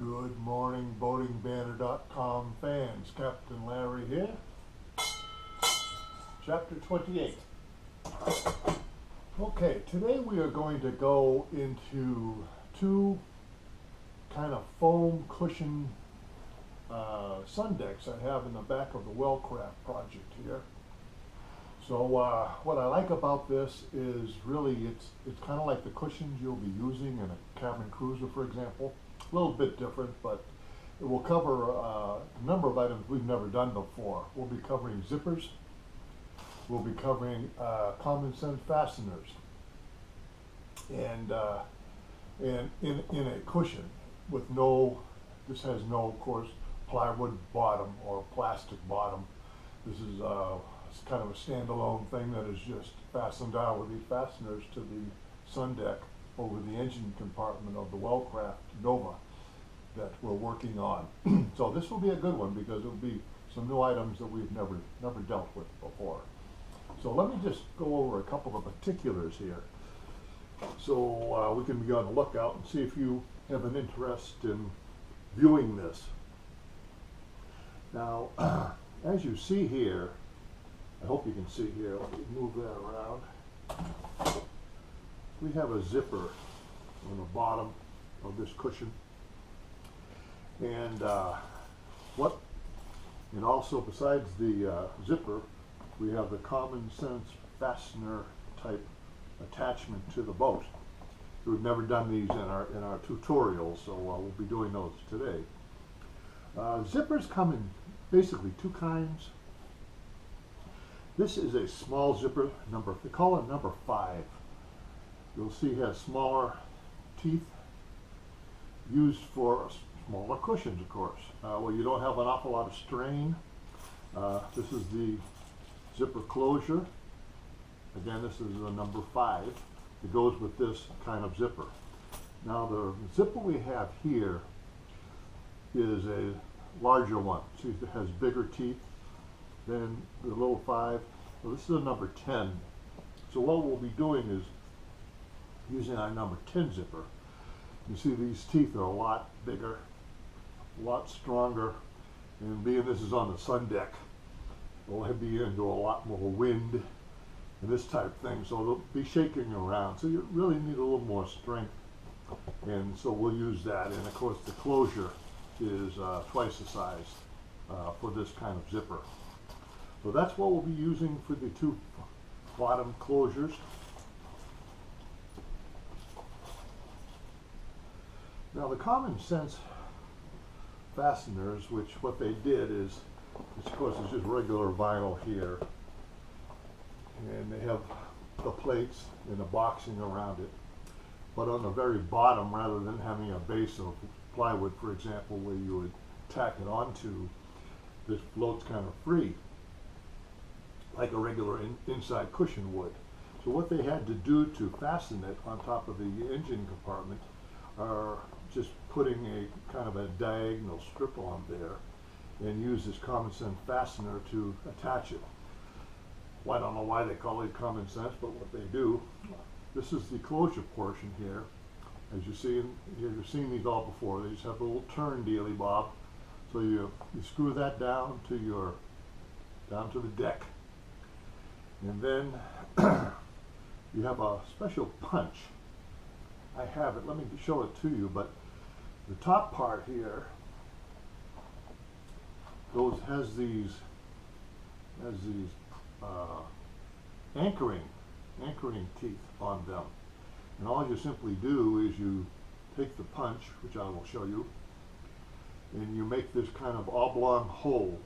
Good morning, boatingbanner.com fans. Captain Larry here. Chapter 28. Okay, today we are going to go into two kind of foam cushion Sundecks I have in the back of the Wellcraft project here. So what I like about this is really it's kind of like the cushions you'll be using in a cabin cruiser, for example. A little bit different, but it will cover a number of items we've never done before. We'll be covering zippers. We'll be covering common sense fasteners, and in a cushion with this has no, of course, plywood bottom or plastic bottom. This is it's kind of a standalone thing that is just fastened down with these fasteners to the Sundeck over the engine compartment of the Wellcraft Nova that we're working on. So this will be a good one because it will be some new items that we've never dealt with before. So let me just go over a couple of particulars here, so we can be on the lookout and see if you have an interest in viewing this. Now, as you see here, I hope you can see here, let me move that around. We have a zipper on the bottom of this cushion, and also besides the zipper, we have the common sense fastener type attachment to the boat. We've never done these in our tutorials, so we'll be doing those today. Zippers come in basically two kinds. This is a small zipper, they call it number 5. You'll see it has smaller teeth, used for smaller cushions, of course. Where you don't have an awful lot of strain. This is the zipper closure. Again, this is the number 5. It goes with this kind of zipper. Now the zipper we have here is a larger one. See, it has bigger teeth than the little 5. Well, this is a number 10. So what we'll be doing is using our number 10 zipper. You see these teeth are a lot bigger, a lot stronger, and being this is on the Sundeck, we'll be into a lot more wind and this type of thing, so they'll be shaking around. So you really need a little more strength, and so we'll use that. And of course the closure is twice the size for this kind of zipper. So that's what we'll be using for the two bottom closures. Now the common sense fasteners, which what they did is, of course, it's just regular vinyl here, and they have the plates and the boxing around it. But on the very bottom, rather than having a base of plywood, for example, where you would tack it onto, this floats kind of free, like a regular inside cushion would. So what they had to do to fasten it on top of the engine compartment are just putting a kind of a diagonal strip on there and use this common sense fastener to attach it. Well, I don't know why they call it common sense, but what they do, this is the closure portion here. As you see, you've seen these all before. They just have a little turn dealy bob. So you screw that down to the deck, and then you have a special punch. I have it. Let me show it to you. But the top part here has these anchoring teeth on them, and all you simply do is you take the punch, which I will show you, and you make this kind of oblong hole,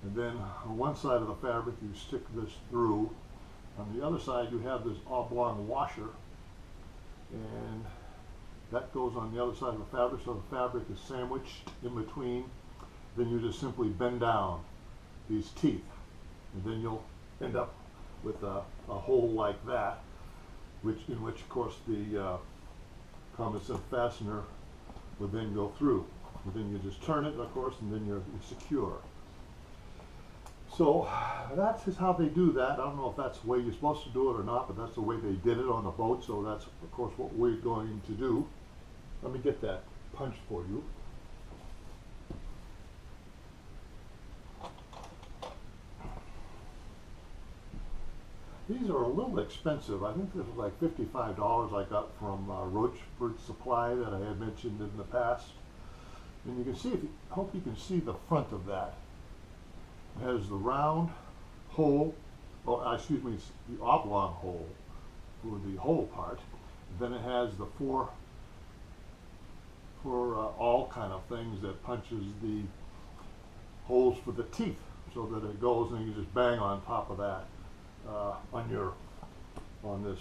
and then on one side of the fabric you stick this through. On the other side you have this oblong washer, and that goes on the other side of the fabric, so the fabric is sandwiched in between. Then you just simply bend down these teeth, and then you'll end up with a hole like that, in which of course the common sense fastener would then go through. And then you just turn it, of course, and then you're secure. So that is how they do that. I don't know if that's the way you're supposed to do it or not, but that's the way they did it on the boat, so that's of course what we're going to do. Let me get that punch for you. These are a little expensive. I think this was like $55 I got from Rochford Supply that I had mentioned in the past. And you can see, I hope you can see the front of that. It has the round hole, or excuse me, the oblong hole for the hole part. Then it has the four all kind of things that punches the holes for the teeth, so that it goes and you just bang on top of that on this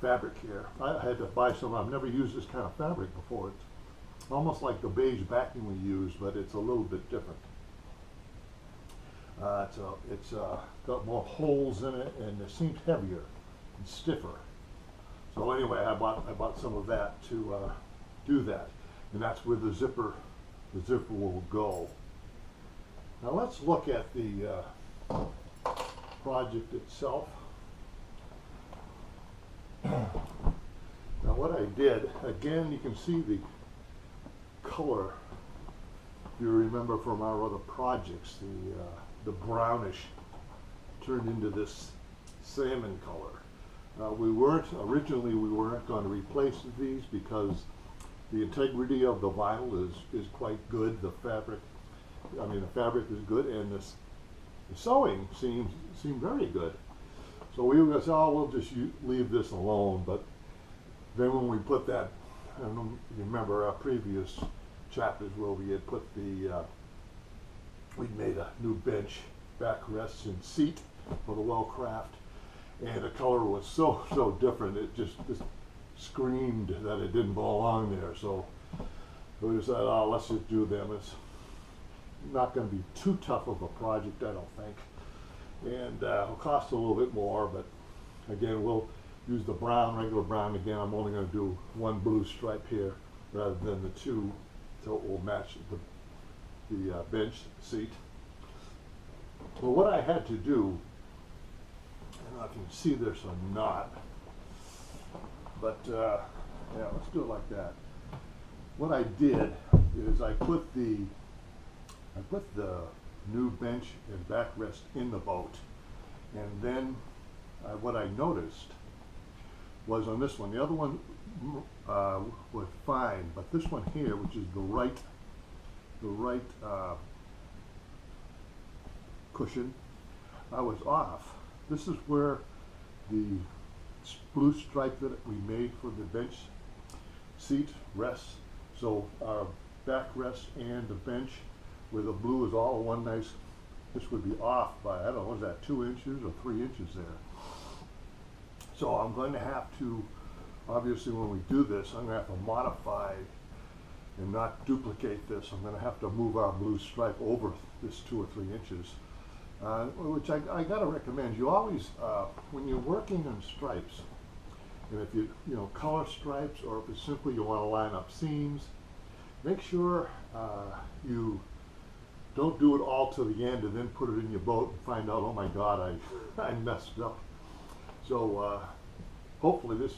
fabric here. I had to buy some. I've never used this kind of fabric before. It's almost like the beige backing we use, but it's a little bit different. It's got more holes in it, and it seems heavier and stiffer. So anyway, I bought some of that to do that, and that's where the zipper will go. Now let's look at the project itself. Now what I did, again, you can see the color. If you remember from our other projects, the brownish turned into this salmon color. Originally we weren't going to replace these because the integrity of the vinyl is quite good. The fabric is good, and the sewing seemed very good. So we were going to say, oh, we'll just leave this alone. But then when we put that, I don't know if you remember our previous chapters where we had put we made a new bench, backrests, and seat for the Wellcraft, and the color was so different. It just screamed that it didn't belong there. So we decided, oh, let's just do them. It's not going to be too tough of a project, I don't think, and it'll cost a little bit more, but again, we'll use the regular brown again. I'm only going to do one blue stripe here rather than the two, so it will match the bench seat. Well, what I had to do, and I can see there's a knot, but yeah, let's do it like that. What I did is I put the new bench and backrest in the boat, and then what I noticed was on this one, the other one was fine, but this one here, which is the right cushion, I was off. This is where the blue stripe that we made for the bench seat rests. So our backrest and the bench where the blue is all one nice, this would be off by, I don't know, what is that, 2 inches or 3 inches there. So I'm going to have to, obviously when we do this, I'm going to have to modify and not duplicate this. I'm going to have to move our blue stripe over this 2 or 3 inches, which I got to recommend. You always, when you're working on stripes, and if you color stripes, or if it's simply you want to line up seams, make sure you don't do it all to the end and then put it in your boat and find out, oh my God, I messed up. So hopefully this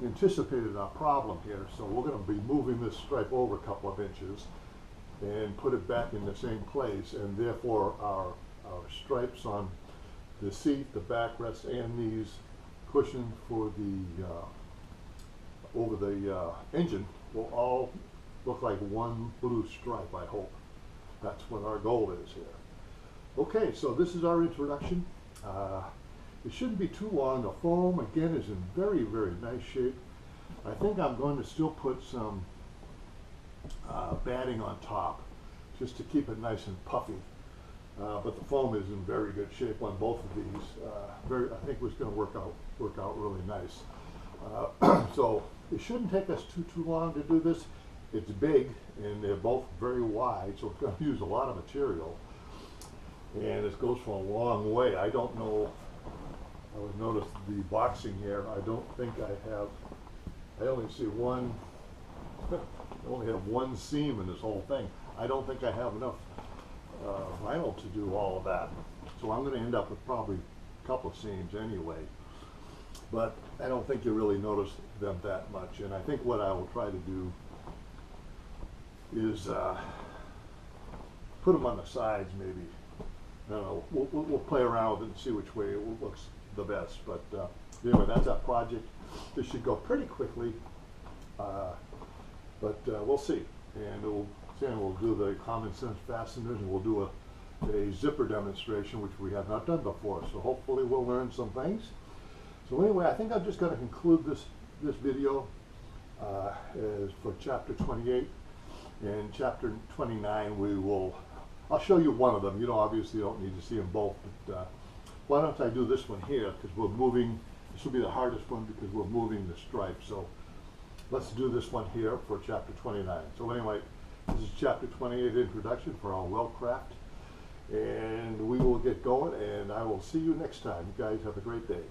anticipated our problem here. So we're going to be moving this stripe over a couple of inches and put it back in the same place, and therefore our stripes on the seat, the backrest, and these cushions for the over the engine will all look like one blue stripe, I hope. That's what our goal is here. Okay, so this is our introduction. It shouldn't be too long. The foam, again, is in very, very nice shape. I think I'm going to still put some batting on top just to keep it nice and puffy. But the foam is in very good shape on both of these. I think it's going to work out really nice. So it shouldn't take us too long to do this. It's big, and they're both very wide, so it's going to use a lot of material. And this goes for a long way. I don't know. I would notice the boxing here. I don't think I only see one. I only have one seam in this whole thing. I don't think I have enough vinyl to do all of that. So I'm going to end up with probably a couple of seams anyway. But I don't think you really notice them that much. And I think what I will try to do is put them on the sides maybe, I don't know, we'll play around with it and see which way it looks the best. But anyway, that's our project. This should go pretty quickly, but we'll see. And we'll do the common sense fasteners, and we'll do a zipper demonstration, which we have not done before. So hopefully we'll learn some things. So anyway, I think I'm just going to conclude this video as for chapter 28. In chapter 29, I'll show you one of them. You know, obviously you don't need to see them both, but why don't I do this one here, because we're moving. This will be the hardest one because we're moving the stripe. So let's do this one here for chapter 29. So anyway, this is chapter 28 introduction for our Wellcraft, and we will get going, and I will see you next time. You guys have a great day.